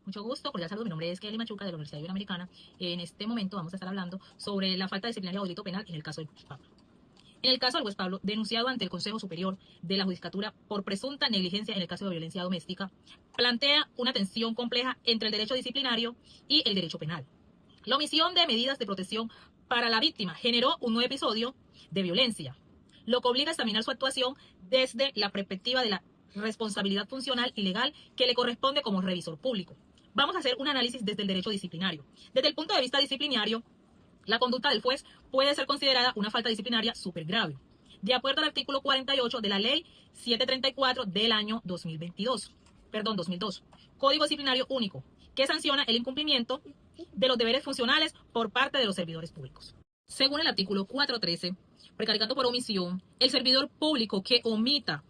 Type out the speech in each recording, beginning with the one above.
Mucho gusto, cordial saludo. Mi nombre es Kelly Machuca de la Universidad Iberoamericana. En este momento vamos a estar hablando sobre la falta disciplinaria o delito penal en el caso del juez Pablo. En el caso del juez Pablo, denunciado ante el Consejo Superior de la Judicatura por presunta negligencia en el caso de violencia doméstica, plantea una tensión compleja entre el derecho disciplinario y el derecho penal. La omisión de medidas de protección para la víctima generó un nuevo episodio de violencia, lo que obliga a examinar su actuación desde la perspectiva de la responsabilidad funcional y legal que le corresponde como revisor público. Vamos a hacer un análisis desde el derecho disciplinario. Desde el punto de vista disciplinario, la conducta del juez puede ser considerada una falta disciplinaria súper grave, de acuerdo al artículo 48 de la Ley 734 del año 2002, Código Disciplinario Único, que sanciona el incumplimiento de los deberes funcionales por parte de los servidores públicos. Según el artículo 413, precaricato por omisión, el servidor público que omita,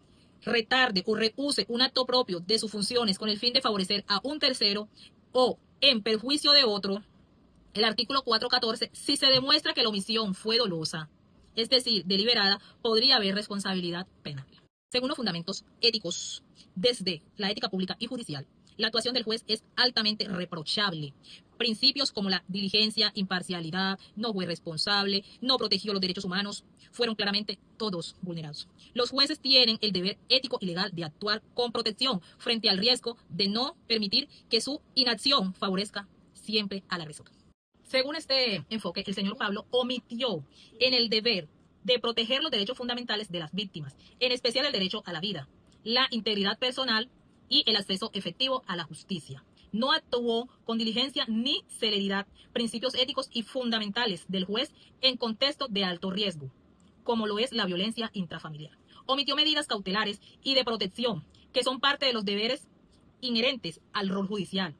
retarde o rehúse un acto propio de sus funciones con el fin de favorecer a un tercero o en perjuicio de otro, el artículo 414, si se demuestra que la omisión fue dolosa, es decir, deliberada, podría haber responsabilidad penal. Según los fundamentos éticos, desde la ética pública y judicial, la actuación del juez es altamente reprochable. Principios como la diligencia, imparcialidad, no fue responsable, no protegió los derechos humanos, fueron claramente todos vulnerados. Los jueces tienen el deber ético y legal de actuar con protección frente al riesgo de no permitir que su inacción favorezca siempre al agresor. Según este enfoque, el señor Pablo omitió en el deber de proteger los derechos fundamentales de las víctimas, en especial el derecho a la vida, la integridad personal y el acceso efectivo a la justicia. No actuó con diligencia ni celeridad, principios éticos y fundamentales del juez en contexto de alto riesgo, como lo es la violencia intrafamiliar. Omitió medidas cautelares y de protección, que son parte de los deberes inherentes al rol judicial,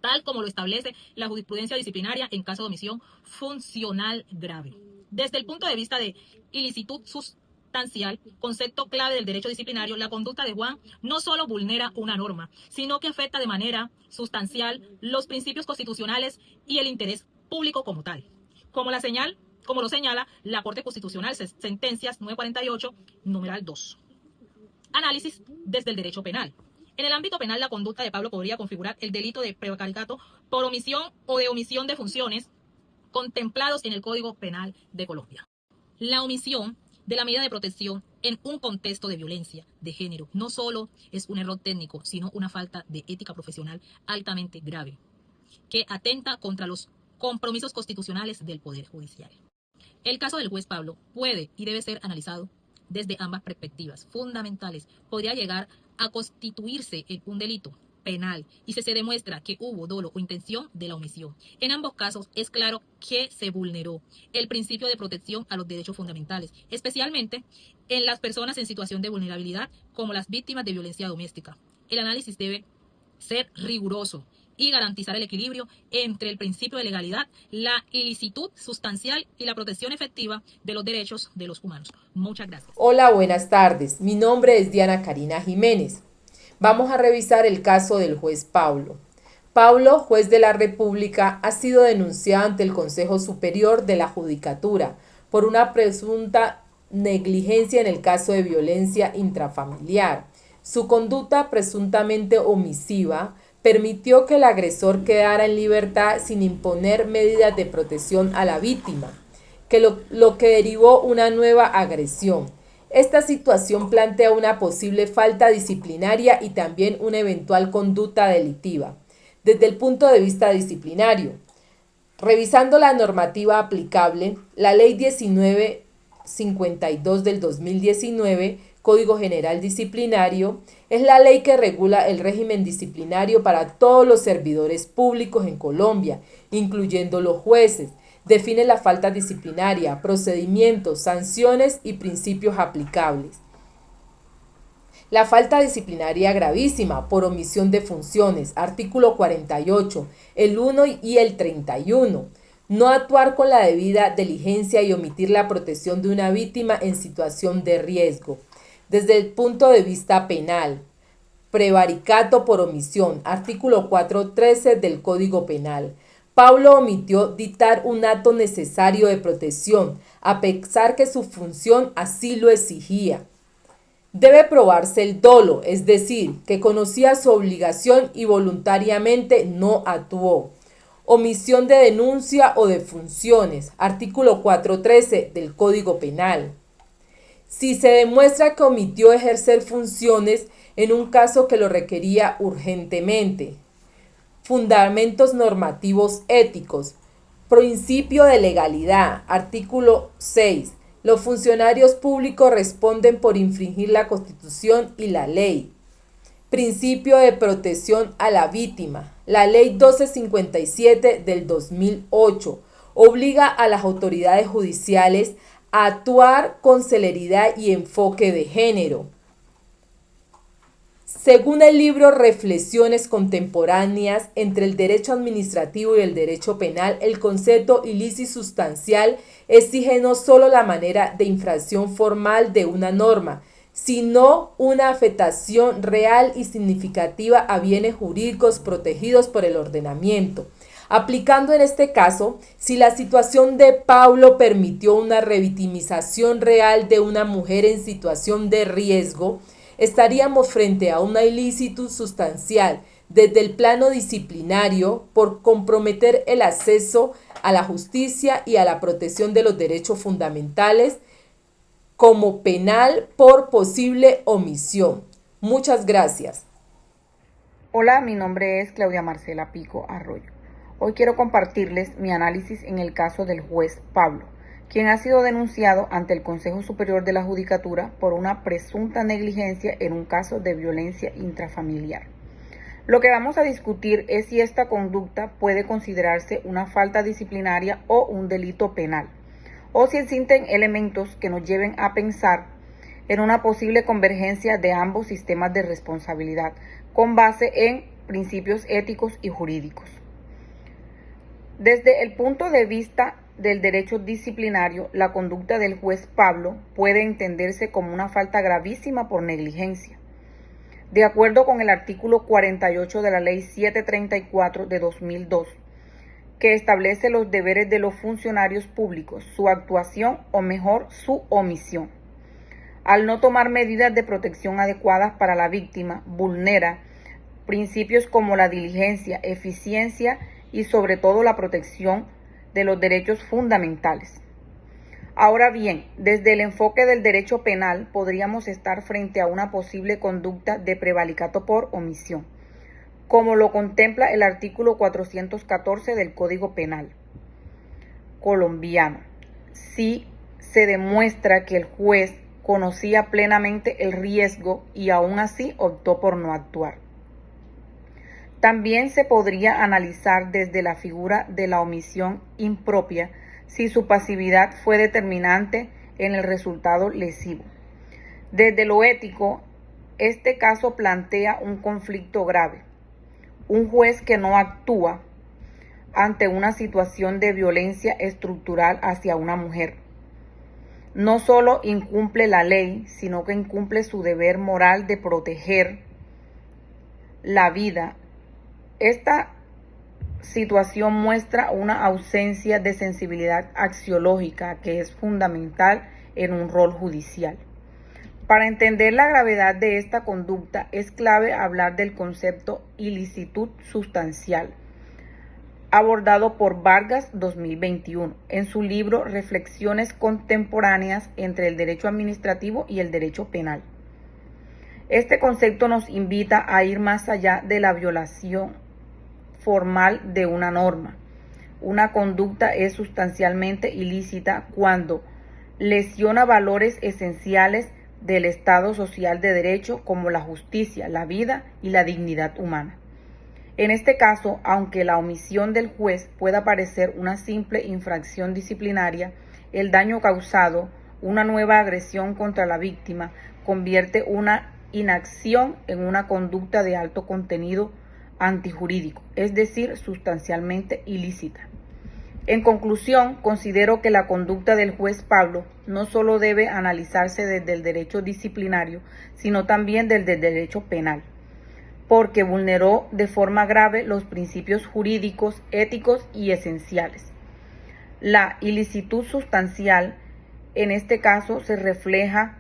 tal como lo establece la jurisprudencia disciplinaria en caso de omisión funcional grave. Desde el punto de vista de ilicitud sustancial, concepto clave del derecho disciplinario, la conducta de Juan no solo vulnera una norma, sino que afecta de manera sustancial los principios constitucionales y el interés público como tal. Como lo señala la Corte Constitucional, sentencias 948, numeral 2. Análisis desde el derecho penal. En el ámbito penal, la conducta de Pablo podría configurar el delito de prevaricato por omisión o de omisión de funciones contemplados en el Código Penal de Colombia. La omisión de la medida de protección en un contexto de violencia de género no solo es un error técnico, sino una falta de ética profesional altamente grave, que atenta contra los compromisos constitucionales del Poder Judicial. El caso del juez Pablo puede y debe ser analizado desde ambas perspectivas fundamentales. Podría llegar a constituirse en un delito penal y si se demuestra que hubo dolo o intención de la omisión. En ambos casos es claro que se vulneró el principio de protección a los derechos fundamentales, especialmente en las personas en situación de vulnerabilidad como las víctimas de violencia doméstica. El análisis debe ser riguroso y garantizar el equilibrio entre el principio de legalidad, la ilicitud sustancial y la protección efectiva de los derechos de los humanos. Muchas gracias. Hola, buenas tardes. Mi nombre es Diana Karina Jiménez. Vamos a revisar el caso del juez Pablo. Pablo, juez de la República, ha sido denunciado ante el Consejo Superior de la Judicatura por una presunta negligencia en el caso de violencia intrafamiliar. Su conducta presuntamente omisiva permitió que el agresor quedara en libertad sin imponer medidas de protección a la víctima, lo que derivó una nueva agresión. Esta situación plantea una posible falta disciplinaria y también una eventual conducta delictiva. Desde el punto de vista disciplinario, revisando la normativa aplicable, la Ley 1952 del 2019, Código General Disciplinario, es la ley que regula el régimen disciplinario para todos los servidores públicos en Colombia, incluyendo los jueces. Define la falta disciplinaria, procedimientos, sanciones y principios aplicables. La falta disciplinaria gravísima por omisión de funciones, artículo 48, el 1 y el 31. No actuar con la debida diligencia y omitir la protección de una víctima en situación de riesgo. Desde el punto de vista penal, prevaricato por omisión, artículo 413 del Código Penal. Pablo omitió dictar un acto necesario de protección, a pesar que su función así lo exigía. Debe probarse el dolo, es decir, que conocía su obligación y voluntariamente no actuó. Omisión de denuncia o de funciones, artículo 413 del Código Penal. Si se demuestra que omitió ejercer funciones en un caso que lo requería urgentemente. Fundamentos normativos éticos. Principio de legalidad, artículo 6. Los funcionarios públicos responden por infringir la Constitución y la ley. Principio de protección a la víctima. La Ley 1257 del 2008 obliga a las autoridades judiciales a actuar con celeridad y enfoque de género. Según el libro Reflexiones contemporáneas entre el derecho administrativo y el derecho penal, el concepto ilícito sustancial exige no solo la manera de infracción formal de una norma, sino una afectación real y significativa a bienes jurídicos protegidos por el ordenamiento. Aplicando en este caso, si la situación de Pablo permitió una revictimización real de una mujer en situación de riesgo, estaríamos frente a una ilícito sustancial desde el plano disciplinario por comprometer el acceso a la justicia y a la protección de los derechos fundamentales, como penal por posible omisión. Muchas gracias. Hola, mi nombre es Claudia Marcela Pico Arroyo. Hoy quiero compartirles mi análisis en el caso del juez Pablo, quien ha sido denunciado ante el Consejo Superior de la Judicatura por una presunta negligencia en un caso de violencia intrafamiliar. Lo que vamos a discutir es si esta conducta puede considerarse una falta disciplinaria o un delito penal, o si existen elementos que nos lleven a pensar en una posible convergencia de ambos sistemas de responsabilidad, con base en principios éticos y jurídicos. Desde el punto de vista del derecho disciplinario, la conducta del juez Pablo puede entenderse como una falta gravísima por negligencia. De acuerdo con el artículo 48 de la Ley 734 de 2002, que establece los deberes de los funcionarios públicos, su actuación o mejor, su omisión. Al no tomar medidas de protección adecuadas para la víctima, vulnera principios como la diligencia, eficiencia y sobre todo la protección de los derechos fundamentales. Ahora bien, desde el enfoque del derecho penal podríamos estar frente a una posible conducta de prevaricato por omisión, como lo contempla el artículo 414 del Código Penal colombiano, si se demuestra que el juez conocía plenamente el riesgo y aún así optó por no actuar. También se podría analizar desde la figura de la omisión impropia si su pasividad fue determinante en el resultado lesivo. Desde lo ético, este caso plantea un conflicto grave. Un juez que no actúa ante una situación de violencia estructural hacia una mujer no solo incumple la ley, sino que incumple su deber moral de proteger la vida. Esta situación muestra una ausencia de sensibilidad axiológica que es fundamental en un rol judicial. Para entender la gravedad de esta conducta es clave hablar del concepto ilicitud sustancial, abordado por Vargas 2021 en su libro Reflexiones contemporáneas entre el derecho administrativo y el derecho penal. Este concepto nos invita a ir más allá de la violación formal de una norma. Una conducta es sustancialmente ilícita cuando lesiona valores esenciales del Estado social de derecho como la justicia, la vida y la dignidad humana. En este caso, aunque la omisión del juez pueda parecer una simple infracción disciplinaria, el daño causado, una nueva agresión contra la víctima, convierte una inacción en una conducta de alto contenido antijurídico, es decir, sustancialmente ilícita. En conclusión, considero que la conducta del juez Pablo no solo debe analizarse desde el derecho disciplinario, sino también desde el derecho penal, porque vulneró de forma grave los principios jurídicos, éticos y esenciales. La ilicitud sustancial, en este caso, se refleja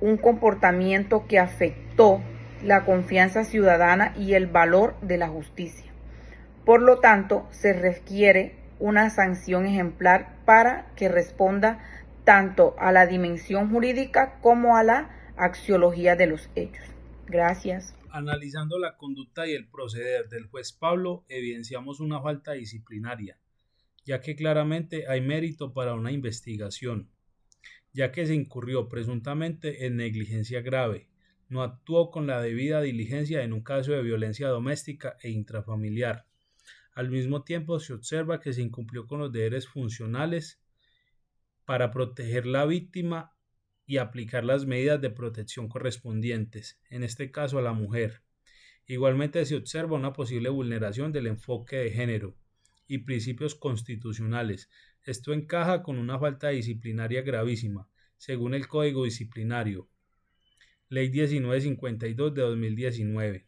un comportamiento que afectó la confianza ciudadana y el valor de la justicia. Por lo tanto, se requiere una sanción ejemplar para que responda tanto a la dimensión jurídica como a la axiología de los hechos. Gracias. Analizando la conducta y el proceder del juez Pablo, evidenciamos una falta disciplinaria, ya que claramente hay mérito para una investigación, ya que se incurrió presuntamente en negligencia grave, no actuó con la debida diligencia en un caso de violencia doméstica e intrafamiliar. Al mismo tiempo, se observa que se incumplió con los deberes funcionales para proteger la víctima y aplicar las medidas de protección correspondientes, en este caso a la mujer. Igualmente se observa una posible vulneración del enfoque de género y principios constitucionales. Esto encaja con una falta disciplinaria gravísima, según el Código Disciplinario, Ley 1952 de 2019,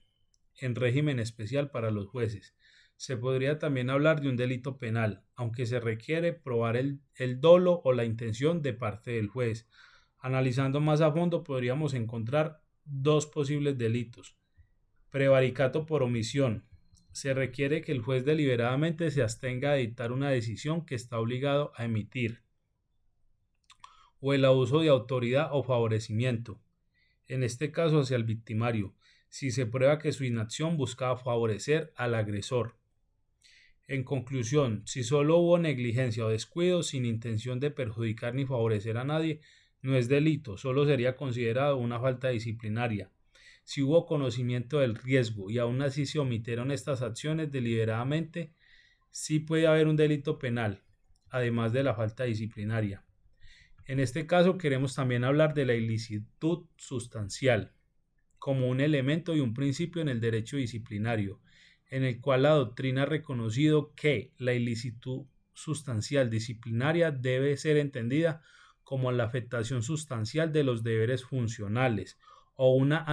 en régimen especial para los jueces. Se podría también hablar de un delito penal, aunque se requiere probar el dolo o la intención de parte del juez. Analizando más a fondo podríamos encontrar dos posibles delitos. Prevaricato por omisión. Se requiere que el juez deliberadamente se abstenga de dictar una decisión que está obligado a emitir. O el abuso de autoridad o favorecimiento, en este caso hacia el victimario, si se prueba que su inacción buscaba favorecer al agresor. En conclusión, si solo hubo negligencia o descuido sin intención de perjudicar ni favorecer a nadie, no es delito, solo sería considerado una falta disciplinaria. Si hubo conocimiento del riesgo y aún así se omitieron estas acciones deliberadamente, sí puede haber un delito penal, además de la falta disciplinaria. En este caso queremos también hablar de la ilicitud sustancial, como un elemento y un principio en el derecho disciplinario, en el cual la doctrina ha reconocido que la ilicitud sustancial disciplinaria debe ser entendida como la afectación sustancial de los deberes funcionales o una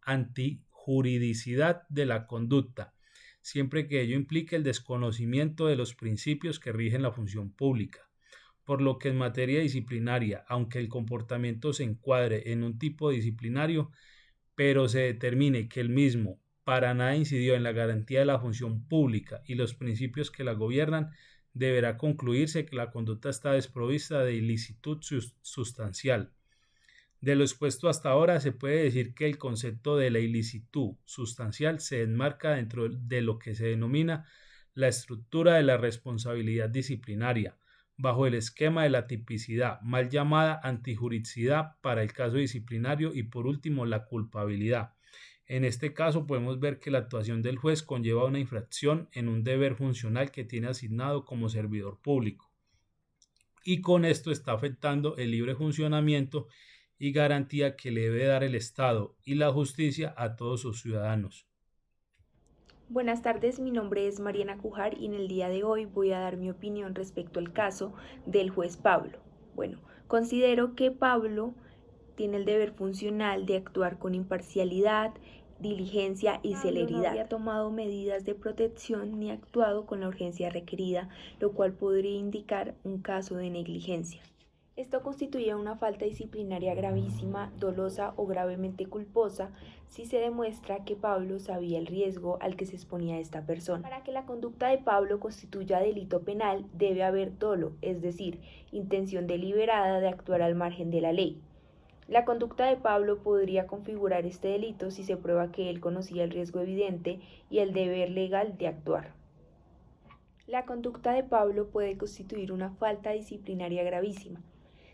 antijuridicidad de la conducta, siempre que ello implique el desconocimiento de los principios que rigen la función pública. Por lo que en materia disciplinaria, aunque el comportamiento se encuadre en un tipo disciplinario, pero se determine que el mismo para nada incidió en la garantía de la función pública y los principios que la gobiernan, deberá concluirse que la conducta está desprovista de ilicitud sustancial. De lo expuesto hasta ahora se puede decir que el concepto de la ilicitud sustancial se enmarca dentro de lo que se denomina la estructura de la responsabilidad disciplinaria, bajo el esquema de la tipicidad, mal llamada antijuridicidad para el caso disciplinario, y por último la culpabilidad. En este caso podemos ver que la actuación del juez conlleva una infracción en un deber funcional que tiene asignado como servidor público, y con esto está afectando el libre funcionamiento y garantía que le debe dar el Estado y la justicia a todos sus ciudadanos. Buenas tardes, mi nombre es Mariana Cujar y en el día de hoy voy a dar mi opinión respecto al caso del juez Pablo. Bueno, considero que Pablo tiene el deber funcional de actuar con imparcialidad, diligencia y celeridad. No había tomado medidas de protección ni actuado con la urgencia requerida, lo cual podría indicar un caso de negligencia. Esto constituye una falta disciplinaria gravísima, dolosa o gravemente culposa si se demuestra que Pablo sabía el riesgo al que se exponía esta persona. Para que la conducta de Pablo constituya delito penal debe haber dolo, es decir, intención deliberada de actuar al margen de la ley. La conducta de Pablo podría configurar este delito si se prueba que él conocía el riesgo evidente y el deber legal de actuar. La conducta de Pablo puede constituir una falta disciplinaria gravísima.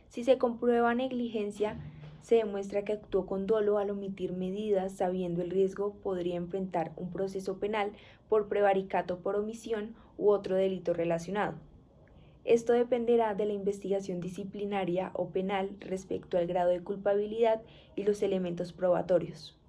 Si se comprueba negligencia, se demuestra que actuó con dolo al omitir medidas sabiendo el riesgo, podría enfrentar un proceso penal por prevaricato por omisión u otro delito relacionado. Esto dependerá de la investigación disciplinaria o penal respecto al grado de culpabilidad y los elementos probatorios.